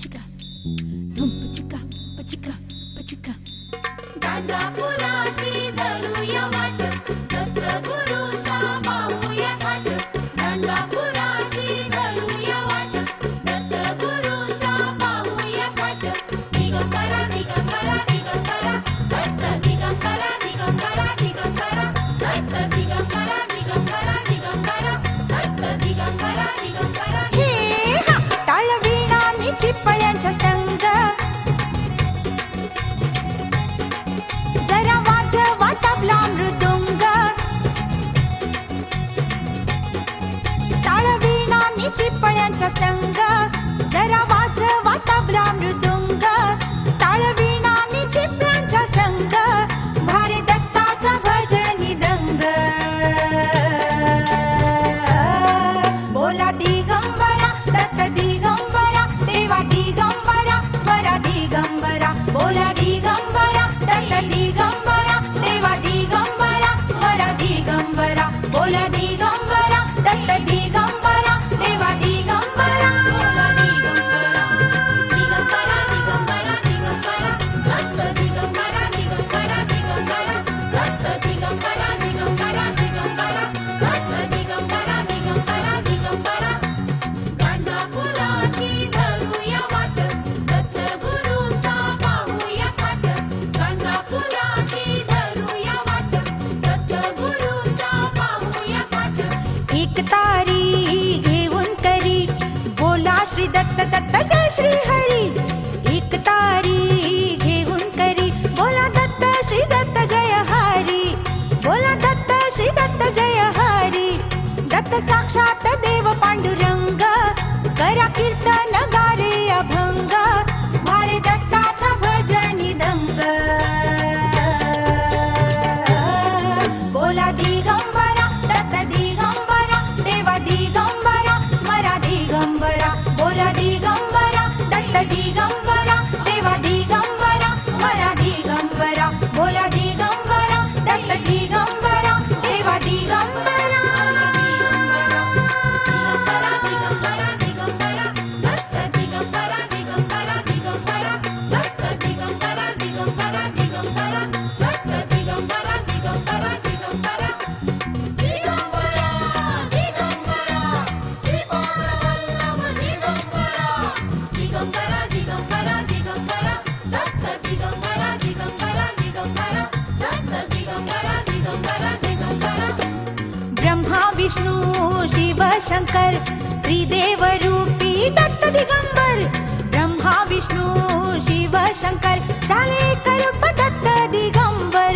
पचिका धूम पचिका पचिका पचिका गाणगापुराची धरूया वाट दत्तगुरूचा पाहूया थाट गाणगापुराची धरूया वाट दत्तगुरूचा पाहूया थाट दिगंबरा दिगंबरा दिगंबरा दत्त दिगंबरा दिगंबरा दिगंबरा दत्त दिगंबरा दिगंबरा दिगंबरा दत्त दिगंबरा दिगंबरा हे हा टाळवीणा आणि चिपळ्यांचा संग जरा वाजवा तबला मृदुंग टाळवीणा आणि चिपळ्यांचा संग जरा वाजवा तबला मृदुंग टाळवीणा आणि चिपळ्यांचा संग भारी दत्ताचा भजनी दंग बोला दिगंबरा दत्त दिगंबरा देवा दिगंबरा स्वरा दिगंबरा बोला दिगंबरा दत्त दिगंबरा देवा दिगंबरा स्वरा दिगंबरा बोला दिगंबरा दत्त दिगंबरा देवा दिगंबरा बोला दिगंबरा दिगंबरा दिगंबरा दत्त दिगंबरा दिगंबरा दिगंबरा दत्त दिगंबरा दिगंबरा दिगंबरा दत्त दिगंबरा दिगंबरा दिगंबरा गाणगापुराची धरूया वाट दत्तगुरूचा पाहूया थाट गाणगापुराची धरूया वाट दत्तगुरूचा पाहूया थाट एक तारी घेऊन करी बोला श्री दत्त दत्त जय श्री हरी एक तारी घेऊन करी बोला दत्त श्री दत्त जय हरी बोला दत्त श्री दत्त जय हरी दत्त साक्षात देव पांडुरंग करा कीर्तन गारे अभंग भारी दत्ताचा भजनी दंग बोला दिगंबरा दत्त दिगंबरा देवा दिगंबरा स्वरा दिगंबरा बोला दिगंबरा दत्त दिगंबरा देवा दिगंबरा स्वरा दिगंबरा बोला दिगंबरा दत्त दिगंबरा देवा दिगंबरा दिगंबरा दिगंबरा दत्त दिगंबरा दिगंबरा दिगंबरा दत्त दिगंबरा दिगंबरा दिगंबरा दत्त दिगंबरा दिगंबरा दिगंबरा दिगंबरा दिगंबरा श्रीपादवल्लभ दिगंबरा दिगंबरा दिगंबरा दिगंबरा दत्त दिगंबरा दिगंबरा दिगंबरा दत्त दिगंबरा दिगंबरा दिगंबरा ब्रह्मा विष्णू शिव शंकर त्रिदेव रूपी दत्त दिगंबर ब्रह्मा विष्णू शिव शंकर झाले करूप दत्त दिगंबर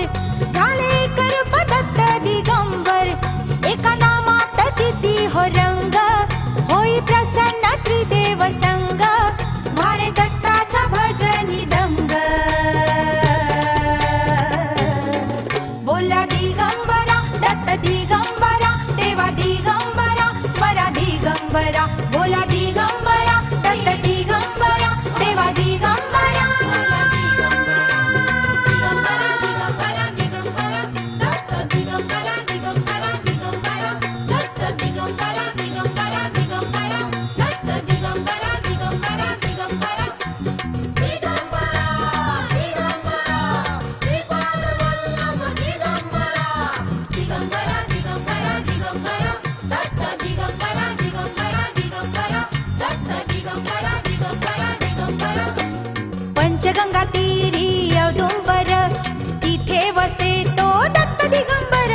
झाले करूप दत्त दिगंबर एका नामात किती हो रंग होई प्रसन्न त्रिदेव संग भारे दत्ताचा भजनी दंग बोला दिगंबरा दत्त दिगंबरा देवा दिगंबरा स्वरा दिगंबरा बोला दिगंबरा दत्त दिगंबरा देवा दिगंबरा दिगंबरा दिगंबरा दत्त दिगंबरा दिगंबरा दिगंबरा दत्त दिगंबरा दिगंबरा दिगंबरा दत्त दिगंबरा दिगंबरा दिगंबरा दिगंबरा दिगंबरा श्रीपादवल्लभ दिगंबरा दिगंबरा दिगंबरा दिगंबरा दत्त दिगंबरा दिगंबरा दिगंबरा दत्त दिगंबरा दिगंबरा दिगंबरा पंचगंगा तीरी औदुंबर तिथे वसे तो दत्त दिगंबर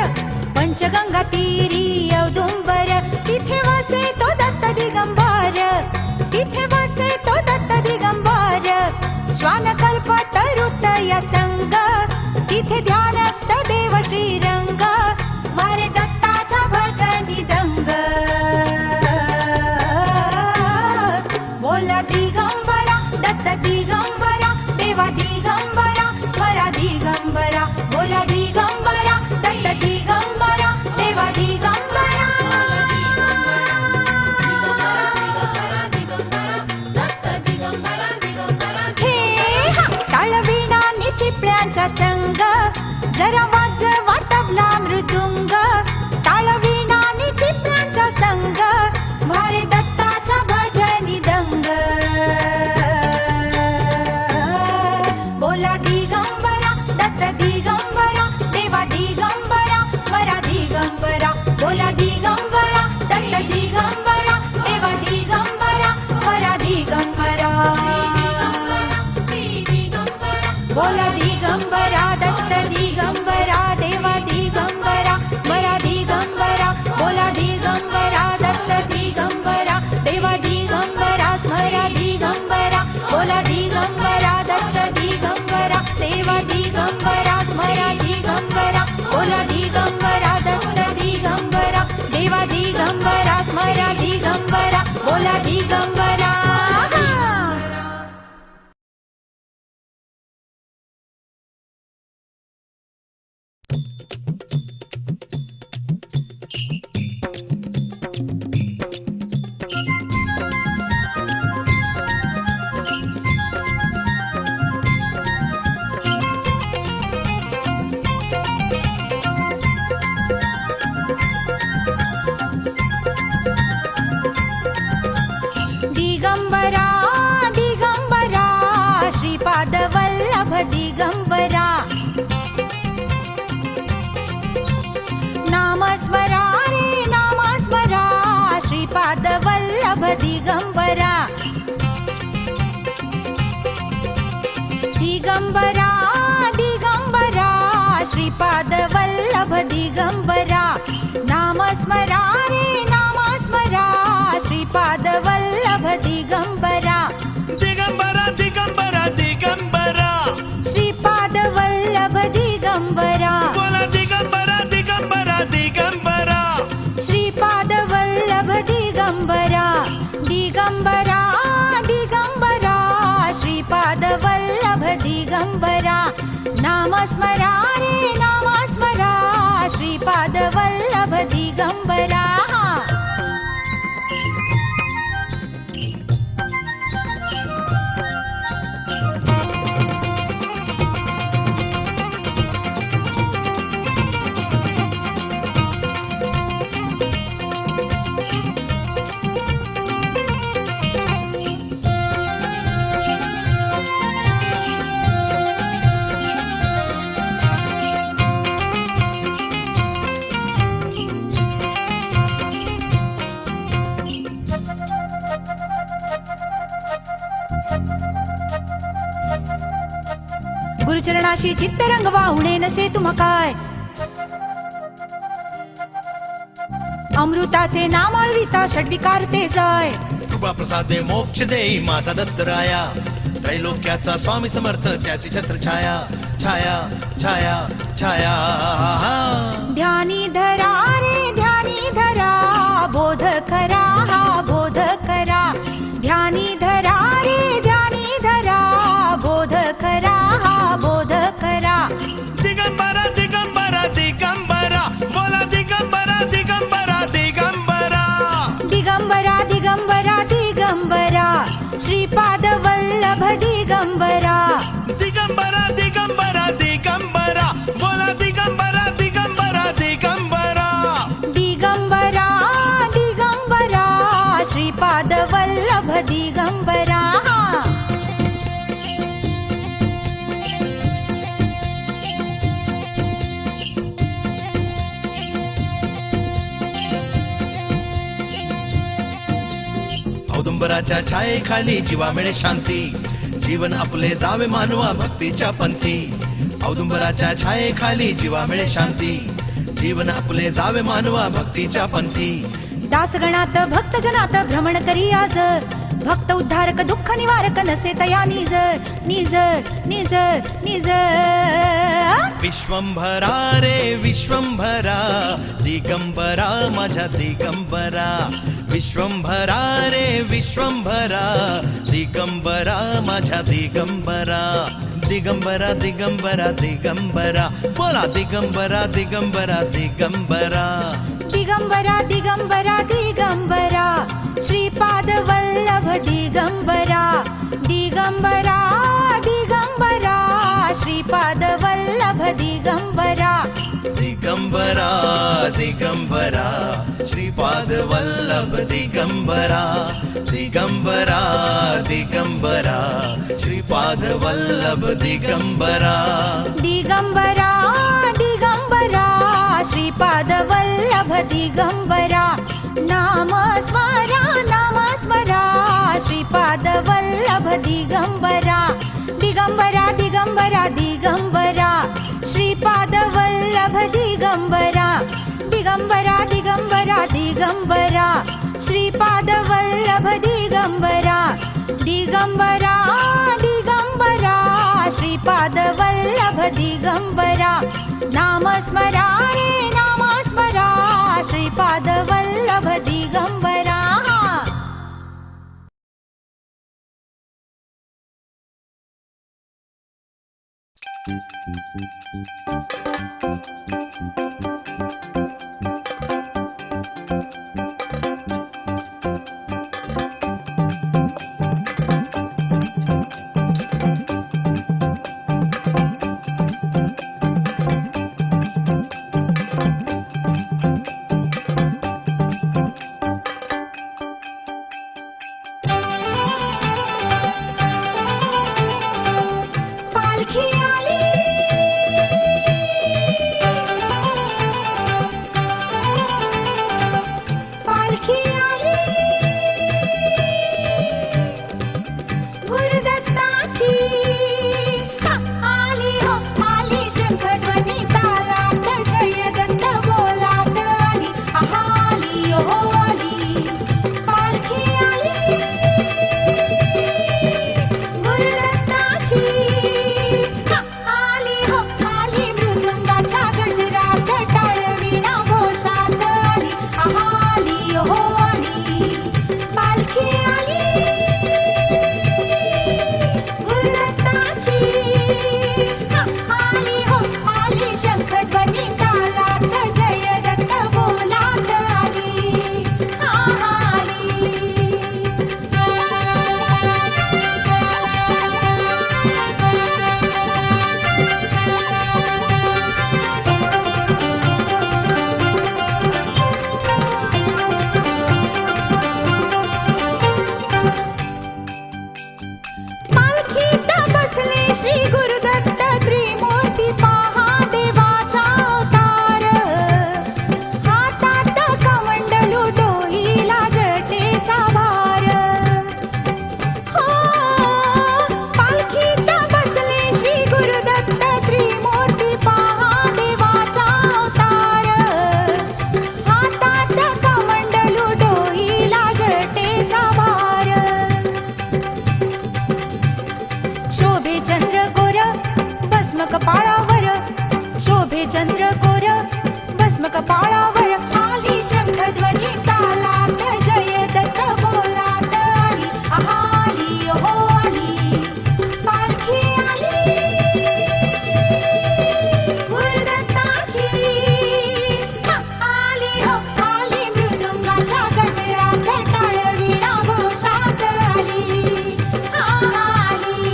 पंचगंगा तीरी औदुंबर तिथे वसे तो दत्त दिगंबर तिथे वसे तो दत्त दिगंबर श्वान कल्प तरुत या संग तिथे ध्यानस्थ देव श्रीरंग भारे दत्ताचा भजनी दंग बोला दिगंबरा दत्त दिगंबरा देवा दिगंबरा स्वरा दिगंबरा बोला दिगंबरा दत्त दिगंबरा देवा दिगंबरा दिगंबरा दत्त दिगंबरा दिगंबरा हे हा टाळवीणा आणि चिपळ्यांचा संग जरा वाजवा तबला मृदुंग टाळवीणा आणि चिपळ्यांचा संग भारी दत्ताचा भजनी दंग दिगंबरा दिगंबरा श्रीपाद वल्लभ दिगंबरा नामस्मरा रे नामस्मरा श्रीपाद वल्लभ दिगंबरा दिगंबरा दिगंबरा श्रीपाद वल्लभ दिगंबरा नामस्मरा रे नामस्मरा श्रीपाद वल्लभ दिगंबरा दिगंबरा दिगंबरा दिगंबरा श्रीपाद वल्लभ दिगंबरा बोला दिगंबरा दिगंबरा दिगंबरा श्रीपाद वल्लभ दिगंबरा दिगंबरा दिगंबरा श्रीपाद वल्लभ दिगंबरा नामस्मरा रे नामस्मरा श्रीपाद वल्लभ दिगंबरा गुरुचरणाशी चित्त रंगवा उणे नसे तुम काय अमृताचे नाम आळविता षड्विकार ते जाय कृपा प्रसादे मोक्ष देई माझा दत्तराया त्रैलोक्याचा स्वामी समर्थ त्याची छत्र छाया छाया छाया छाया ध्यानी धरा रे ध्यानी धरा बोध करा हा बोध करा ध्यानी धरा रे ध्यानी धरा बोध करा हा बोध करा दिगंबरा दिगंबरा दिगंबरा बोला दिगंबरा दिगंबरा दिगंबरा दिगंबरा दिगंबरा दिगंबरा श्रीपाद वल्लभ दिगंबरा दिगंबरा दिगंबरा दिगंबरा बोला दिगंबरा दिगंबरा दिगंबरा दिगंबरा दिगंबरा श्रीपाद वल्लभ दिगंबरा औदुंबराच्या छायेखाली जीवा मिळे शांती जीवन आपले जावे मानवा भक्तीच्या पंथी औदुंबराच्या छायेखाली जीवा मिळे शांती जीवन आपले जावे मानवा भक्तीच्या पंथी दासगणात भक्तजनात भ्रमण करी आज भक्त उद्धारक दुःख निवारक नसे तया निज निज निज निज विश्वंभरा रे विश्वंभरा दिगंबरा माझ्या दिगंबरा विश्वंभरा रे विश्वंभरा दिगंबरा माझ्या दिगंबरा दिगंबरा दिगंबरा दिगंबरा बोला दिगंबरा दिगंबरा दिगंबरा दिगंबरा दिगंबरा दिगंबरा श्रीपाद वल्लभ दिगंबरा दिगंबरा दिगंबरा श्रीपाद वल्लभ दिगंबरा दिगंबरा दिगंबरा श्रीपाद वल्लभ दिगंबरा दिगंबरा दिगंबरा श्रीपाद वल्लभ दिगंबरा दिगंबरा दिगंबरा श्रीपाद वल्लभ दिगंबरा नाम स्मरा श्रीपाद वल्लभ दिगंबरा दिगंबरा दिगंबरा दिगंबरा श्रीपाद वल्लभ दिगंबरा दिगंबरा दिगंबरा दिगंबरा श्रीपाद वल्लभ दिगंबरा दिगंबरा दिगंबरा श्रीपाद वल्लभ दिगंबरा नाम स्मरा रे नाम स्मरा श्रीपाद वल्लभ दिगंबरा पालखी आली पालखी आली गुरुदत्ताची आली हो आली शंखध्वनी तालात जय दत्त बोलात आली आली हो आली पालखी आली गुरुदत्ताची आली हो आली मृदुंगाच्या गजरात टाळवीणा घोषात आली हो आली पालखी आली गुरुदत्ताची आली हो आली शंखध्वनी तालात जय दत्त बोलात आली पालखीत बसले श्री गुरुदत्त त्रिमूर्ती पहा देवाचा अवतार हातात कमंडलू डोईला जटेचा भार हो पालखीत बसले श्री गुरुदत्त त्रिमूर्ती पहा देवाचा अवतार हातात कमंडलू डोईला जटेचा भार शोभे चंद्र गोर भस्म कपाळावर शोभे चंद्र गोर भस्म कपाळावर आली शंखध्वनी तालात जय दत्त बोलात आली हो आली पालखी आली गुरुदत्ताची आली हो आली मृदुंगाच्या गजरात टाळवीणा घोषात आली आली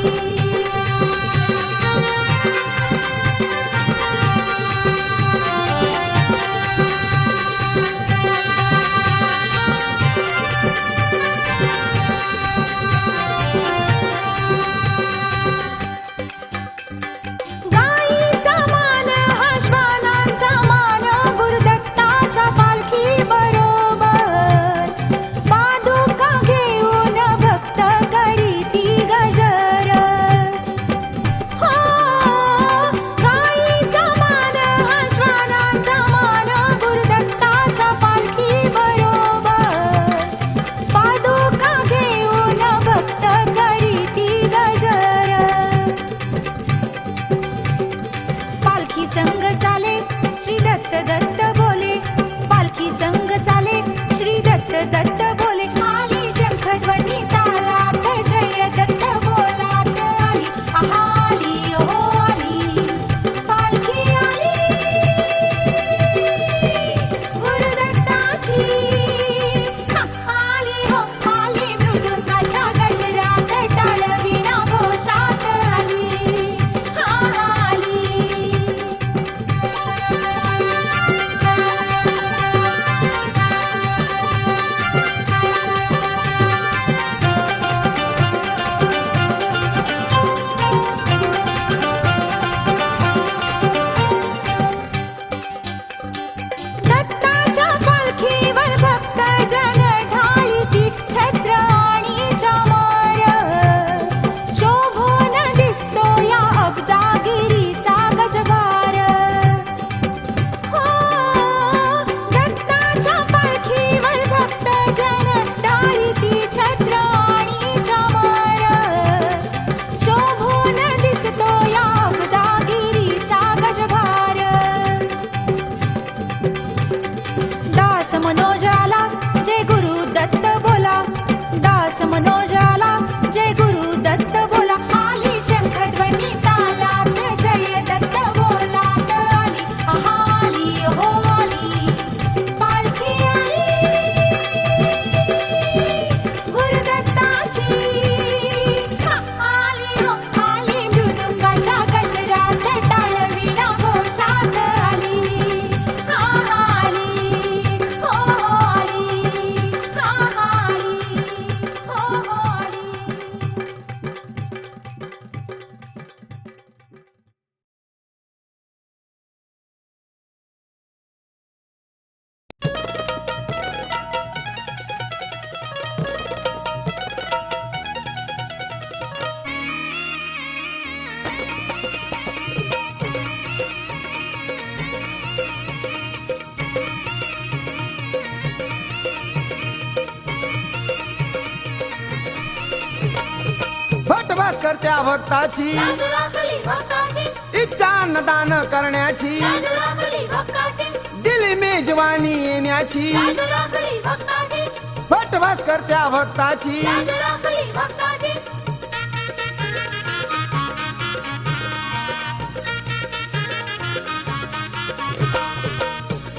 करत्या भक्ताची लाज राखली भक्ताची इच्छा अन्नदान करण्याची लाज राखली भक्ताची दिली मेजवानी येण्याची लाज राखली भक्ताची भटवास करत्या भक्ताची लाज राखली भक्ताची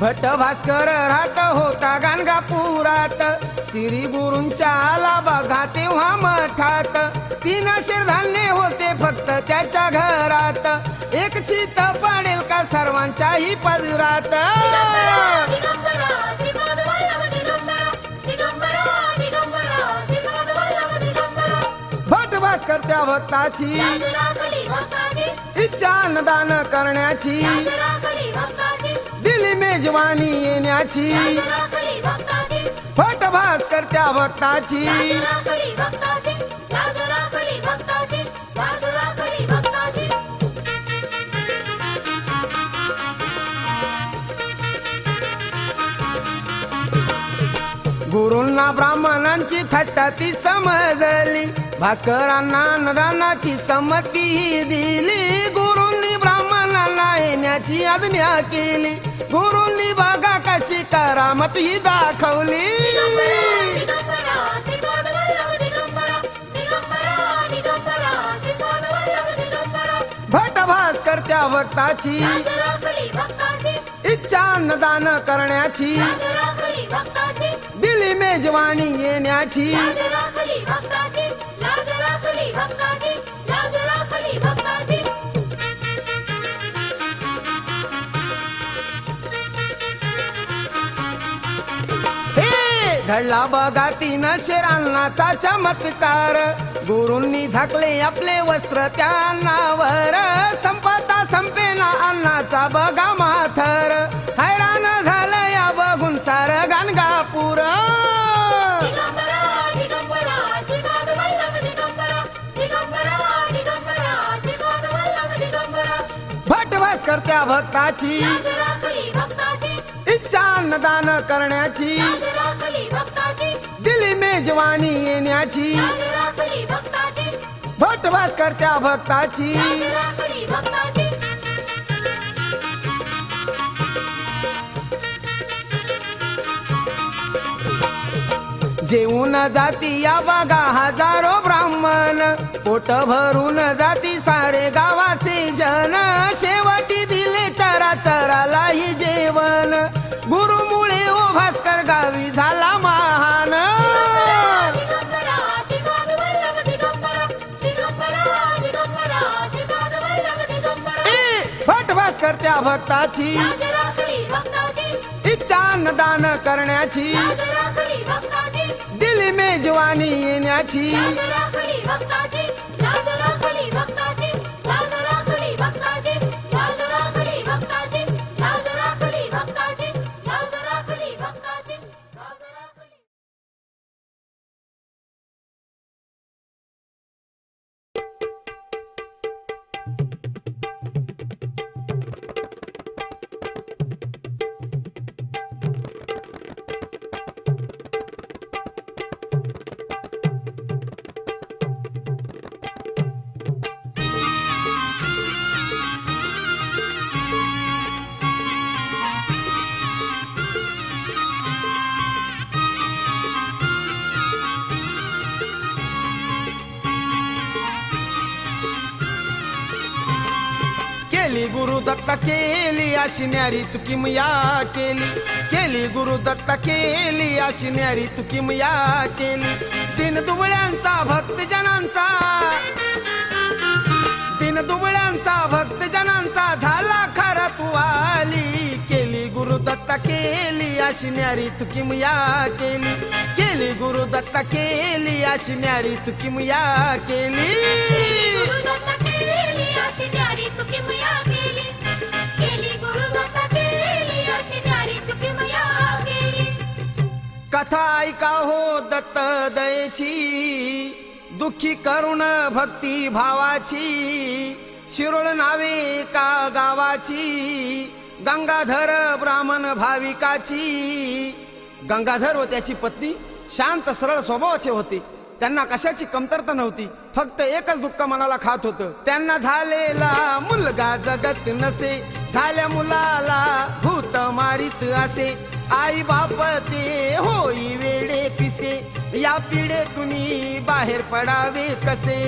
भट भास्कर राहत होता गाणगापुरात श्री गुरूंच्या आला बघा तेव्हा मठात 3 शिरधान्य होते फक्त त्याच्या घरात एक चित पडेल का सर्वांच्याही पदरात दिगंबरा श्रीपाद वल्लभ दिगंबरा दिगंबरा दिगंबरा श्रीपाद वल्लभ दिगंबरा भट भास्कर त्या भक्ताची लाज राखली भक्ताची इच्छा अन्नदान करण्याची लाज राखली भक्ताची दिली मेजवानी येण्याची लाज राखली भक्ताची भट भास्कर त्या भक्ताची लाज राखली भक्ताची लाज राखली भक्ताची लाज राखली भक्ताची गुरूंना ब्राह्मणांची थट्टा ती समजली भास्करांना अन्नदानाची संमती दिली गुरूंनी ब्राह्मणांना येण्याची आज्ञा केली गुरूंनी बघा कशी करामत ही दाखवली दिगंबरा श्रीपाद वल्लभ दिगंबरा दिगंबरा दिगंबरा श्रीपाद वल्लभ दिगंबरा भट भास्कर त्या भक्ताची लाज राखली भक्ताची इच्छा अन्नदान करण्याची लाज राखली भक्ताची दिली मेजवानी येण्याची लाज राखली भक्ताची लाज राखली भक्ताची लाज राखली भक्ताची हे घडला बघा 3 शिरांनाचा चमत्कार गुरूंनी झाकले आपले वस्त्र त्या अन्नावर संपता संपेना अन्नाचा बघा माथर हैराण झालं या बघून सार गाणगापूर दिगंबरा दिगंबरा श्रीपाद वल्लभ दिगंबरा दिगंबरा दिगंबरा श्रीपाद वल्लभ दिगंबरा भट भास्कर त्या भक्ताची लाज राखली भक्ताची इच्छा अन्नदान करण्याची लाज राखली भक्ताची दिली मेजवानी येण्याची लाज राखली भक्ताची भट भास्कर त्या भक्ताची लाज राखली भक्ताची जेवून जाती या बघा हजारो ब्राह्मण पोट भरून जाती सारे गावाचे जन शेवटी दिले चराचरालाही जेवण गुरुमुळे ओ भास्कर गावी झाला महान दिगंबरा श्रीपाद वल्लभ दिगंबरा दिगंबरा दिगंबरा श्रीपाद वल्लभ दिगंबरा भट भास्कर त्या भक्ताची लाज राखली भक्ताची इच्छा अन्नदान करण्याची लाज राखली भक्ताची दिली मेजवानी येण्याची लाज राखली भक्ताची लाज राखली भक्ताची लाज राखली भक्ताची लाज राखली भक्ताची लाज राखली भक्ताची लाज राखली भक्ताची लाज राखली केली गुरु दत्ता केली अशी न्यारी तुकी मया केली गुरु दत्ता केली अशी न्यारी तुकी मया केली दिन दुबळ्यांचा भक्तजनांचा झाला खरा तू आली केली गुरु दत्ता केली अशी न्यारी तुकी मया केली गुरु दत्ता केली अशी न्यारी तुकी मया केली गुरुदत्ता केली अशी न्यारी तुकी मया केली केली गुरुदत्ता केली अशी न्यारी तुकी मया केली कथा ऐका हो दत्त दयेची दुःखी करुण भक्ती भावाची शिरोळ नावे का गावाची गंगाधर ब्राह्मण भाविकाची गंगाधर व त्याची पत्नी शांत सरळ स्वभावाचे होते त्यांना कशाची कमतरता नव्हती, फक्त एकच दुःख मनाला खात होतं. त्यांना झालेला मुलगा जगत नसे, झाल्या मुलाला भूत मारित असे. आई बापचे होई वेडे पिसे, या पिढेतून बाहेर पडावे कसे.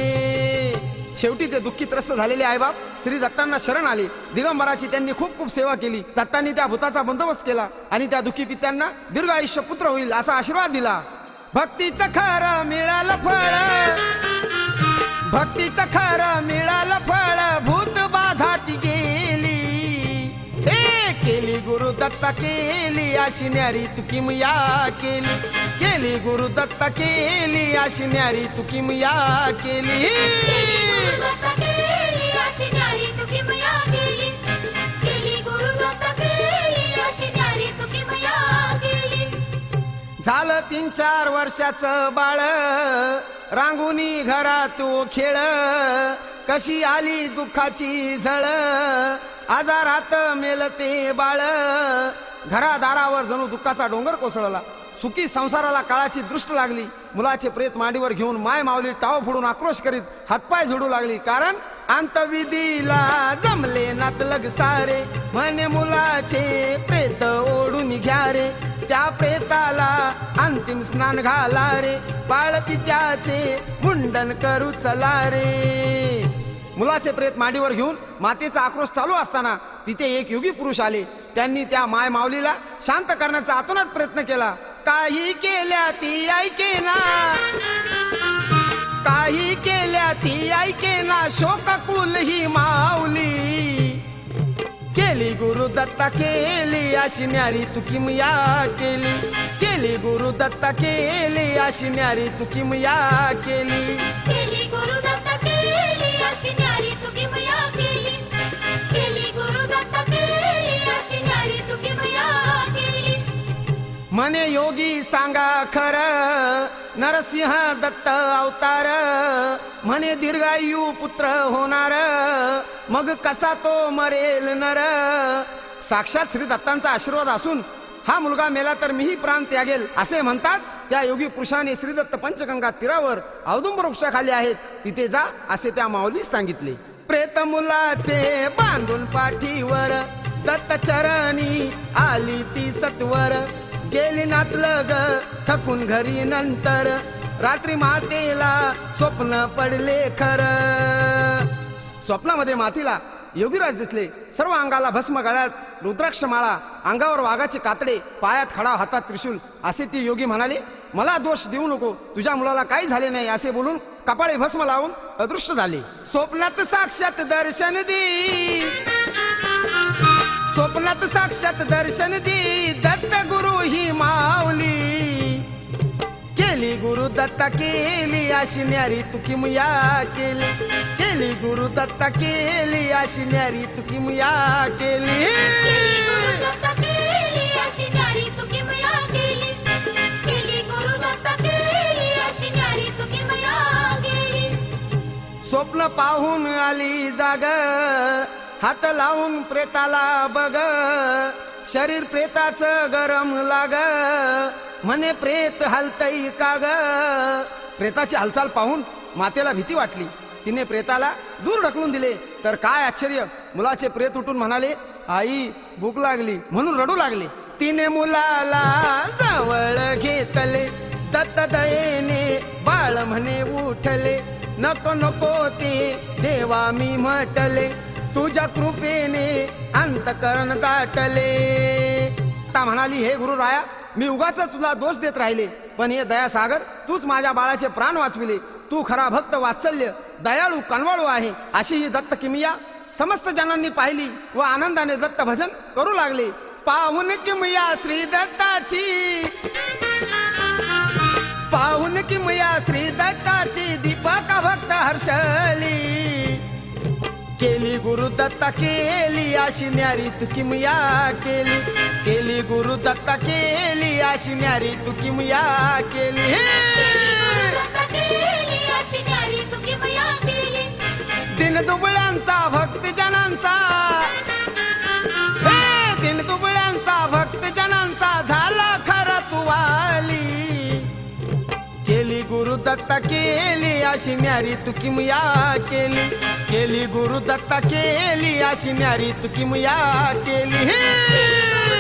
शेवटी ते दुःखी त्रस्त झालेले आईबाप श्री दत्तांना शरण आले. दिगंबराची त्यांनी खूप खूप सेवा केली. दत्तांनी त्या भूताचा बंदोबस्त केला आणि त्या दुःखी पित्यांना दीर्घ आयुष्य पुत्र होईल असा आशीर्वाद दिला. भक्तीचं खरं मिळालं फळ, भक्तीचं खरं मिळालं फळ, भूत बाधा ती गेली. केली गुरु दत्ता केली अशी न्यारी तुकी मुया केली, केली गुरु दत्ता केली अशी न्यारी तुकी मुया केली. झालं 3-4 वर्षाचं बाळ, रांगुनी घरात खेळ, कशी आली दुःखाची झळ, आजारात मेलते बाळ. घरादारावर जणू दुःखाचा डोंगर कोसळला. सुखी संसाराला काळाची दृष्ट लागली. मुलाचे प्रेत मांडीवर घेऊन माय माऊली टाव फोडून आक्रोश करीत हातपाय जोडू लागली. कारण अंतविधीला जमले नातलग सारे, म्हणे मुलाचे प्रेत ओढून घ्या रे. त्या प्रेताला अंतिम स्नान घाला रे, बाळती त्याचे मुंडन करू चला रे. मुलाचे प्रेत मांडीवर घेऊन मातेचा आक्रोश चालू असताना तिथे एक योगी पुरुष आले. त्यांनी त्या माय माऊलीला शांत करण्याचा आतोनात प्रयत्न केला. काही केल्या ती ऐकेना, काही केल्या ती ऐकेना, शोककुल ही माऊली. केली गुरु दत्ता केली अशी न्यारी तुकी मुया केली, केली गुरु दत्ता केली अशी न्यारी तुकी मुया केली. केली गुरु दत्ता केली अशी न्यारी तुकी मुया केली, केली गुरु दत्ता केली अशी न्यारी तुकी मुया केली. म्हणे योगी सांगा खरं, नरसिंह दत्त अवतार, म्हणे दीर्घायू पुत्र होणार, मग कसा तो मरेल नर. साक्षात श्री दत्तांचा आशीर्वाद असून हा मुलगा मेला तर मीही प्राण त्यागेल असे म्हणताच त्या योगी पुरुषाने श्री दत्त पंचगंगा तीरावर औदुंबर वृक्षाखाली आहेत तिथे जा असे त्या माऊलीस सांगितले. प्रेत मुलाचे बांधून पाठीवर, दत्त चरणी आली ती सत्वर. गेली नातलग थकून घरी नंतर, रात्री मातेला स्वप्न पडले खरं. स्वप्नामध्ये मातीला योगीराज दिसले. सर्व अंगाला भस्म, गळ्यात रुद्राक्ष माळा, अंगावर वाघाचे कातडे, पायात खडा, हातात त्रिशूल. असे ती योगी म्हणाले, मला दोष देऊ नको, तुझ्या मुलाला काही झाले नाही असे बोलून कपाळी भस्म लावून अदृश्य झाले. स्वप्नात साक्षात दर्शन दी, स्वप्नात साक्षात दर्शन दी, दत्त गुरु ही माऊली. केली गुरु दत्ता केली अशी न्यारी तुकी मुया केली, केली गुरु दत्ता केली अशी न्यारी तुकी मुया केली. केली गुरु दत्ता केली अशी न्यारी तुकी मुया केली, केली गुरु दत्ता केली अशी न्यारी तुकी मुया केली. स्वप्न पाहून आली जाग, हात लावून प्रेताला बघ, शरीर प्रेताचं गरम लाग, म्हणे प्रेत हलतई काग. प्रेताची हालचाल पाहून मातेला भीती वाटली. तिने प्रेताला दूर ढकलून दिले. तर काय आश्चर्य, मुलाचे प्रेत उठून म्हणाले, आई भूक लागली म्हणून रडू लागले. तिने मुलाला जवळ घेतले, दत्त दयेने बाळ म्हणे उठले. नको नको ते देवा मी म्हटले, तुझ्या कृपेने अंतकरण दाटले. आता म्हणाली, हे गुरु राया, मी उगाच तुला दोष देत राहिले, पण हे दयासागर तूच माझ्या बाळाचे प्राण वाचविले. तू खरा भक्त, वात्सल्य, दयाळू, कनवाळू आहे अशी ही दत्त किमया समस्त जनांनी पाहिली व आनंदाने दत्त भजन करू लागले. पाहुन किमया श्री दत्ताची, पाहुन किमया श्री दत्ताची, दीपक भक्त हर्षली. केली गुरु दत्ता केली अशी न्यारी तुकी मुया केली, केली गुरु दत्ता केली अशी न्यारी तुकी मुया केली. दिन दुबळ्यांचा भक्त जनांचा, दिन दुबळ्यांचा भक्त जनांचा झाला खरा तू वाली. केली गुरु दत्ता केली अशी न्यारी तू किमया केली, केली गुरु दत्ता केली अशी न्यारी तू किमया केली.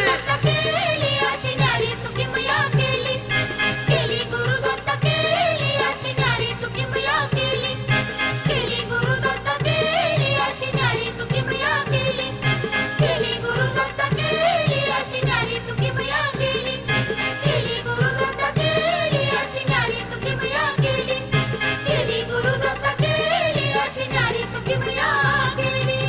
दत्ता केली अशी न्यारी तू किमया केली, केली गुरु दत्ता केली अशी न्यारी तू किमया केली, केली गुरु दत्ता केली अशी न्यारी तू किमया केली, केली गुरु दत्ता केली अशी न्यारी तू किमया केली, केली गुरु दत्ता केली अशी न्यारी तू किमया केली, केली गुरु दत्ता केली अशी न्यारी तू किमया केली.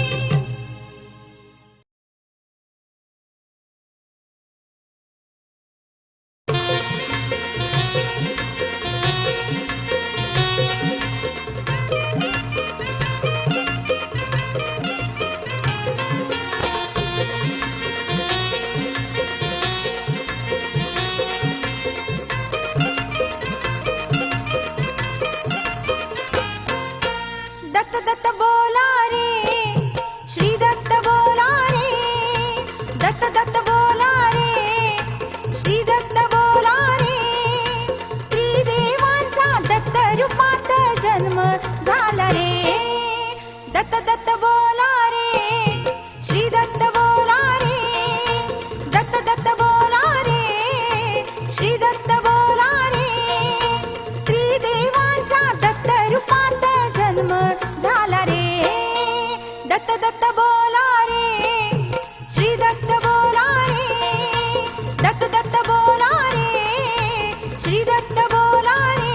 दत्त दत्त बोला रे, श्री दत्त बोला रे, दत्त दत्त बोला रे, श्री दत्त बोला रे. त्रिदेवांचा दत्त रूपात जन्म झाला रे. दत्त दत्त बोला रे, श्री दत्त बोला रे, दत्त दत्त बोला रे, श्री दत्त बोला रे. त्रिदेवांचा दत्त रूपात जन्म झाला रे. दत्त दत्त बोला रे, श्री दत्त बोला रे, दत्त दत्त बोला रे, श्री दत्त बोला रे.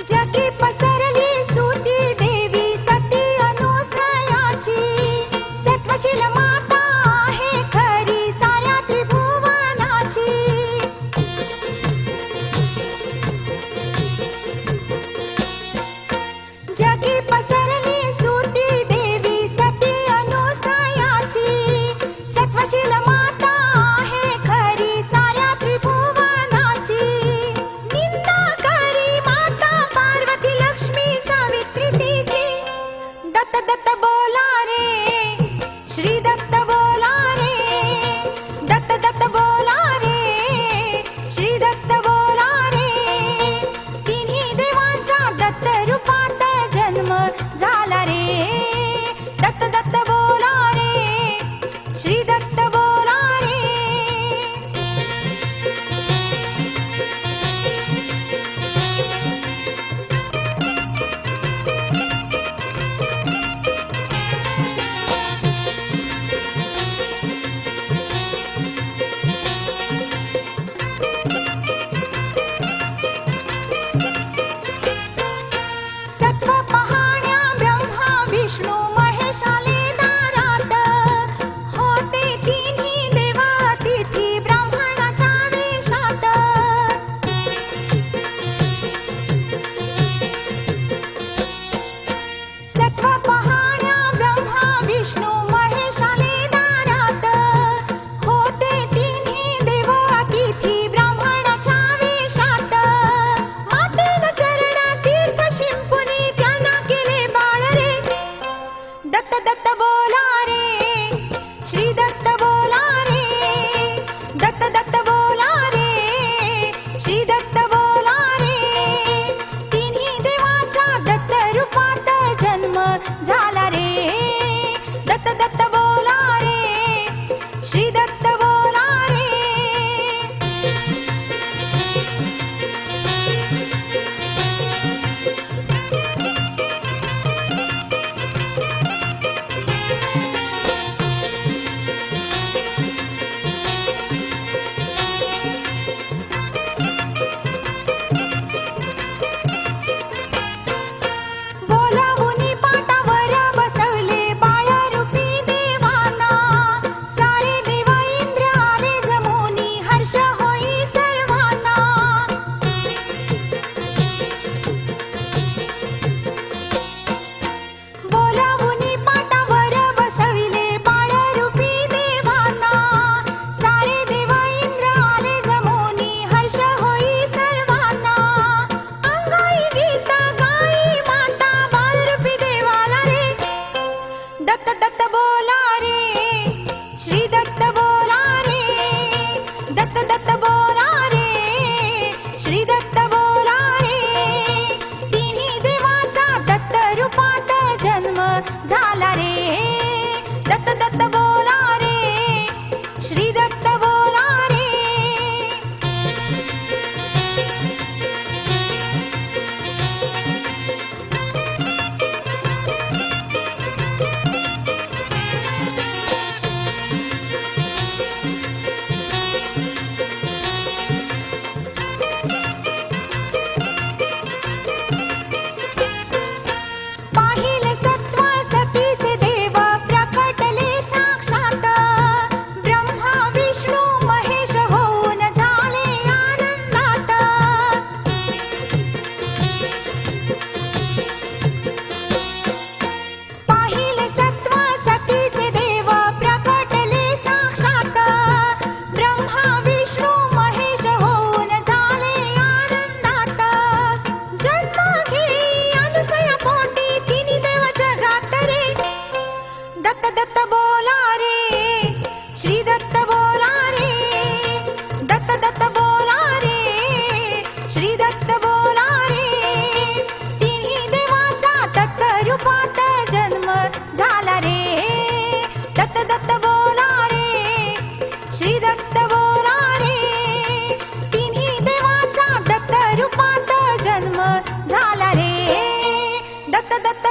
जगी पसरली स्तुती देवी सती अनुसयाची, सत्वशील माता आहे खरी साऱ्या त्रिभुवनाची. जगी पसरली स्तुती देवी सती अनुसयाची, सत्वशील माता आहे खरी साऱ्या त्रिभुवनाची. निंदा करी माता पार्वती लक्ष्मी सावित्री तिची. दत्त दत्त बोला रे, श्री दत्त बोला रे, दत्त दत्त बोला रे, श्री दत्त बोला रे. तिन्ही देवांचा दत्त रूपात जन्म झाला रे. दत्त दत्त बोला रे, श्री दत्त बोला रे. सत्व पाहण्या ब्रह्मा विष्णू महेश आले दारात, होते तिन्ही देवा तिथी ब्राह्मणाच्या वेशात. सत्व पाहण्या ब्रह्मा विष्णू महेश आले दारात, होते तिन्ही देवा तिथी ब्राह्मणाच्या वेशात. मातेनं चरण तीर्थ शिंपुनी त्यांना केले बाळ रे. दत्त दत्त बोला रे, श्री दत्त बोला रे, दत्त दत्त बोला रे, श्री दत्त बोला रे. तिन्ही देवाचा दत्त रूपात जन्म झाला रे. दत्त दत्त बोला रे, श्री दत्त बोला रे. बोलावुनी पाटावर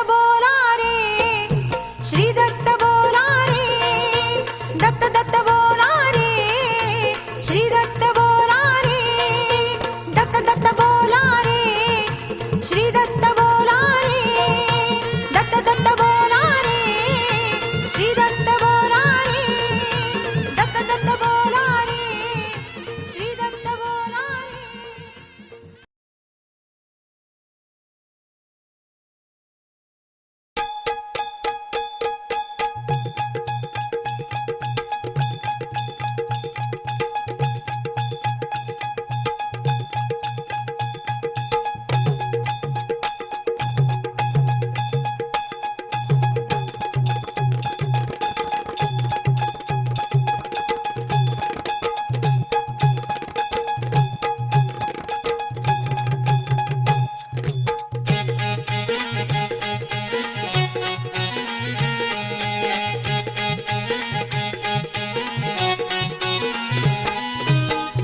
बोला रे, श्री दत्त बोला रे, दत्त दत्त बोला रे, श्री दत्त बोला रे, दत्त दत्त बोला रे, श्री दत्त बोला रे, दत्त दत्त बोला रे, श्री दत्त बोला रे, दत्त दत्त बोला रे, श्री दत्त बोला रे.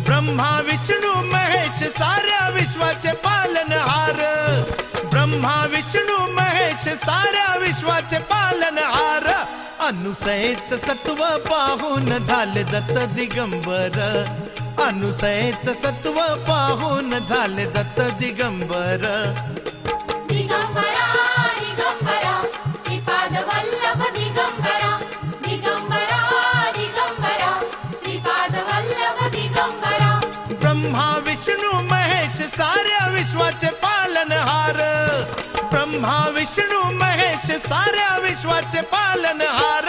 ब्रह्मा विष्णू महेश साऱ्या विश्वाचे पालनहार, ब्रह्मा विष्णू महेश साऱ्या विश्वाचे पालनहार. अनुसयेच सत्व पाहून झाले दत्त दिगंबर, अनुसयेच सत्व पाहून झाले दत्त दिगंबर. दिगंबरा दिगंबरा श्रीपाद वल्लभ दिगंबरा, दिगंबरा दिगंबरा श्रीपाद वल्लभ दिगंबरा. ब्रह्मा विष्णू महेश साऱ्या विश्वाचे पालनहार, ब्रह्मा विष्णू महेश साऱ्या विश्वाचे पालनहार.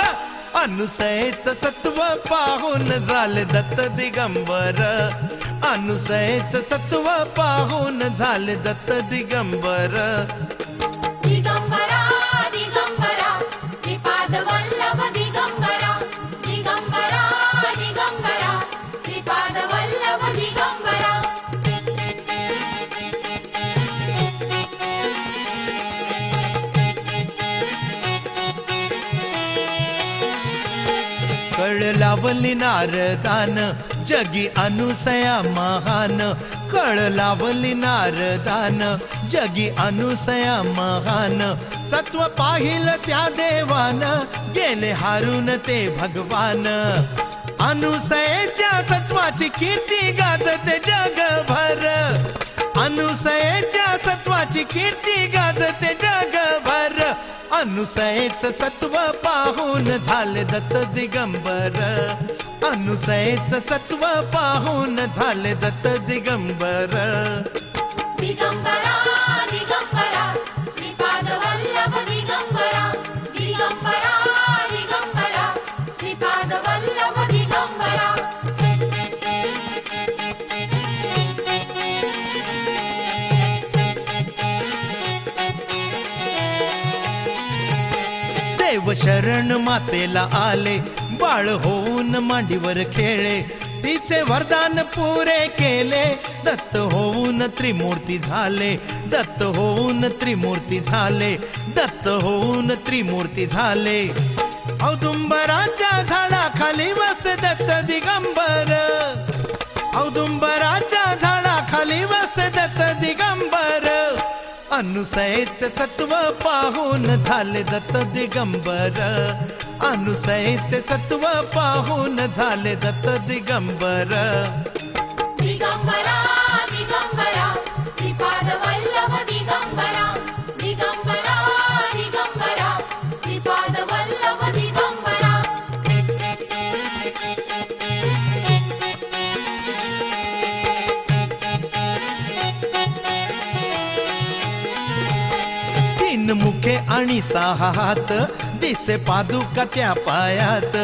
अनुसयेच सत्व पाहून झाले दत्त दिगंबर, अनुसयेच सत्व पाहून झाले दत्त दिगंबर. दिगंबरा दिगंबरा श्रीपाद वल्लभ दिगंबरा, दिगंबरा दिगंबरा श्रीपाद वल्लभ दिगंबरा. कळ लावली नारदान जगी अनुसया महान, कळ लावली नारदान जगी अनुसया महान. सत्व पाहिल त्या देवान गेले हारून ते भगवान. अनुसयेच्या सत्वाची कीर्ती गाजते जगभर, अनुसयेच्या सत्वाची कीर्ती गाजते जगभर. अनुसयेच सत्व पाहून झाले दत्त दिगंबर, अनुसयेच सत्व पाहून झाले दत्त दिगंबर. दिगंबरा दिगंबरा श्रीपाद वल्लभ दिगंबरा, दिगंबरा दिगंबरा श्रीपाद वल्लभ दिगंबरा. देव शरण मातेला आले, बाळ होऊन मांडीवर खेळे. तिचे वरदान पुरे केले, दत्त होऊन त्रिमूर्ती झाले, दत्त होऊन त्रिमूर्ती झाले, दत्त होऊन त्रिमूर्ती झाले. औदुंबराच्या झाडाखाली वस दत्त दिगंबर, औदुंबराच्या झाडाखाली वस दत्त दिगंबर. अनुसयेच सत्व पाहून झाले दत्त दिगंबर, अनुसयेच सत्व पाहून झाले दत्त दिगंबर. दिगंबरा दिगंबरा श्रीपाद वल्लभ दिगंबरा, दिगंबरा दिगंबरा श्रीपाद वल्लभ दिगंबरा. तीन मुखे आणि सहा हात दिसे पादुका त्या पायात.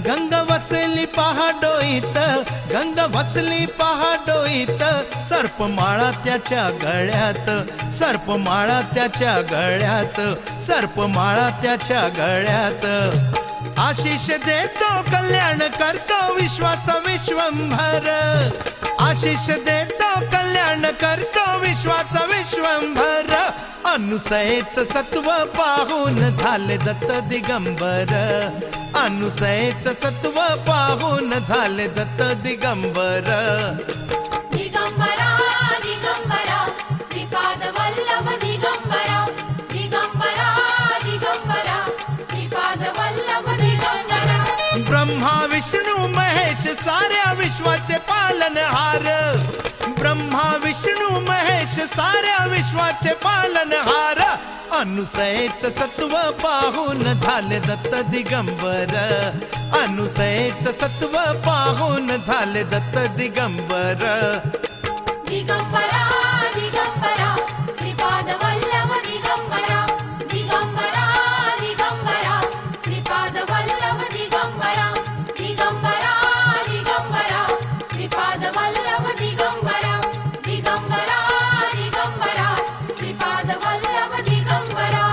गंगा वसली पहा डोईत, गंगा वसली पहा डोईत. सर्पमाळा त्याच्या गळ्यात, सर्पमाळा त्याच्या गळ्यात, सर्पमाळा त्याच्या गळ्यात. आशिष देतो कल्याण करतो विश्वाचा विश्वंभर, आशिष देतो कल्याण करतो विश्वाचा विश्वंभर. अनुसयेच सत्व पाहून झाले दत्त दिगंबर, अनुसयेच सत्व पाहून झाले दत्त दिगंबर. दिगंबरा दिगंबरा श्रीपाद वल्लभ दिगंबरा, दिगंबरा ब्रह्मा विष्णू महेश साऱ्या विश्वाचे पालनहार, ब्रह्मा विष्णू महेश साऱ्या विश्वाचे पालनहार, अनुसयेत सत्व पाहून झाले दत्त दिगंबर, अनुसयेत सत्व पाहून झाले दत्त दिगंबर. दिगंबरा दिगंबरा श्रीपाद वल्लभ दिगंबरा, दिगंबरा दिगंबरा श्रीपाद वल्लभ दिगंबरा, दिगंबरा दिगंबरा श्रीपाद वल्लभ दिगंबरा, दिगंबरा दिगंबरा श्रीपाद वल्लभ दिगंबरा.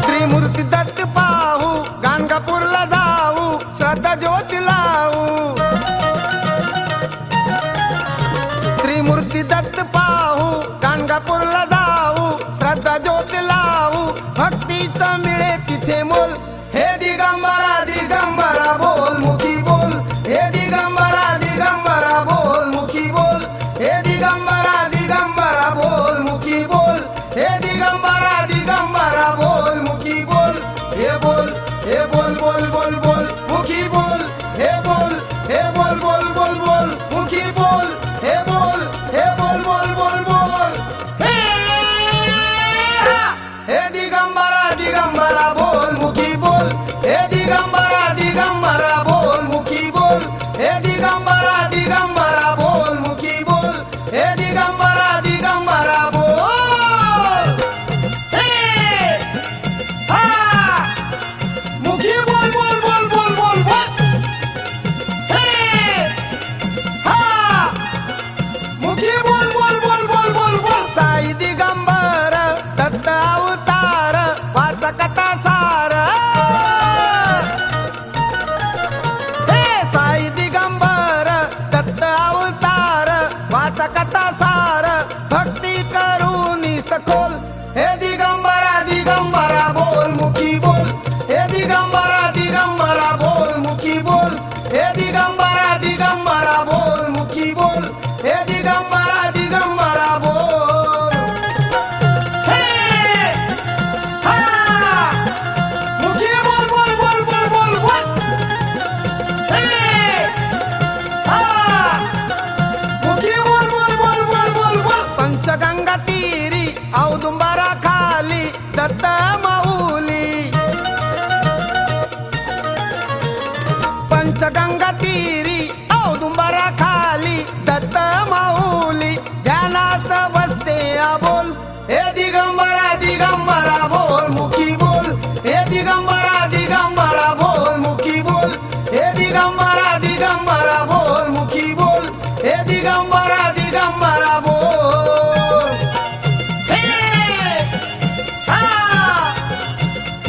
त्रिमूर्ती दत्त पाहू, गाणगापूरला जाऊ, श्रद्धा ज्योत लावू. त्रिमूर्ती दत्त पाहू, गाणगापूरला जाऊ, श्रद्धा ज्योत लावू, भक्तीचं मिळे तिथे मोल. हे दिगंबरा दिगंबरा बोल मुखी बोल, हे दिगंबरा दिगंबरा बोल मुखी बोल, हे दिगंबरा दिगंबरा बोल मुखी बोल, हे दिगंबरा दिगंबरा बोल मुखी बोल. हे बोल बोल बोल बोल मुखी बोल, हे बोल बोल बोल बोल मुखी बोल, हे बोल बोल बोल बोल. हे दिगंबरा दिगंबरा बोल मुखी बोल, हे दिगंबरा दिगंबरा बोल मुखी बोल, हे दिगंबरा दिगंबरा बोल मुखी बोल, हे दिगंबरा दिगंबरा बोल. मुखी बोल बोल बोल बोल बोल बोल. मुखी बोल बोल बोल बोल बोल बोल. साई दिगंबर दत्त अवतार वाच कथा सार. हे साई दिगंबर दत्त अवतार वाच कथा सार, भक्ती करूनी सखोल. हे दिगंबरा दिगंबरा बोल मुखी बोल, हे दिगंबरा दिगंबरा बोल मुखी बोल, हे दिगंबरा दिगंबरा बोल मुखी बोल, हे दिगंबरा दिगंबरा बोल. मुखी बोल बोल बोल बोल बोल बोल. मुखी बोल बोल बोल बोल बोल बोल. पंचगंगा तीरी औदुंबरा खाली दत्त माऊली, पंचगंगा तीरी औदुंबरा खाली दत्त माऊली, ध्यानात बसते बोल. हे दिगंबरा दिगंबरा बोल मुखी बोल, हे दिगंबरा दिगंबरा बोल मुखी बोल, हे दिगंबरा दिगंबरा बोल मुखी बोल, हे दिगंबरा दिगंबरा बोल.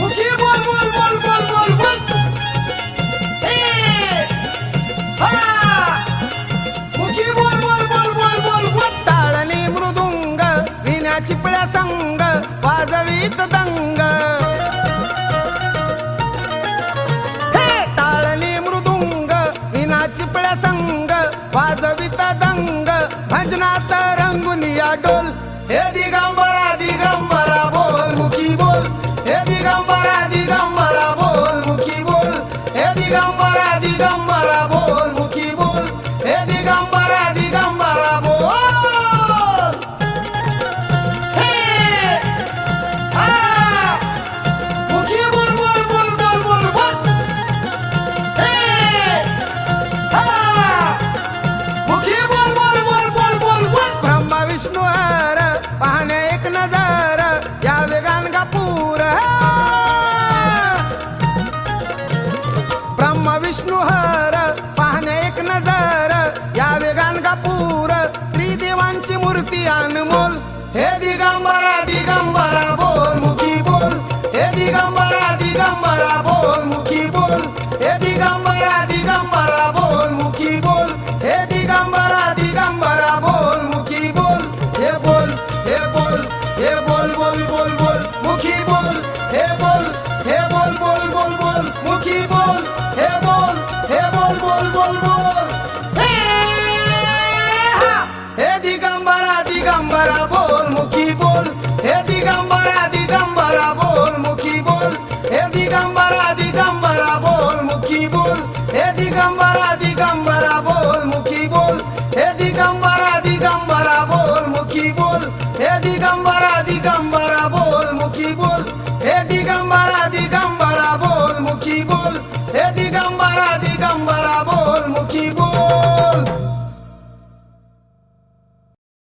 मुखी बोल बोल बोल बोल बोल बोल. मुखी बोल बोल बोल बोल बोल बोल. टाळणी मृदुंग विण्या चिपळ्या संग वाजवीत दंग. हे टाळणी मृदुंग विना चिपळ्या संग वाजवीत दंग, भजनात रंगुनिया डोल. हे दिगंबरा दिगंबरा बोल मुखी बोल, हे दिगंबरा दिगंबरा बोल मुखी बोल, हे दिगंबरा दिगंबरा बोल मुखी बोल, हे दिगंबरा दिगंबरा बोल. मुखी बोल बोल बोल बोल बोल बोल. मुखी बोल बोल बोल बोल बोल बोल. ब्रह्मा विष्णू हर पाहणे एक नजर या वेगान गापूर. ब्रह्मा विष्णू हर पाहणे एक नजर या वेगान गापूर, त्रिदेवांची मूर्ती अनमोल. हे दिगंबरा दिगंबरा बोल मुखी बोल, हे दिगंबरा दिगंबरा बोल मुखी बोल, हे दिगंबरा बोल हे बोल बोल बोल बोल मुखी बोल हे बोल बोल बोल बोल हे हा! हे दिगंबरा दिगंबरा बोल मुखी बोल हे दिगंबरा दिगंबरा बोल मुखी बोल हे दिगंबरा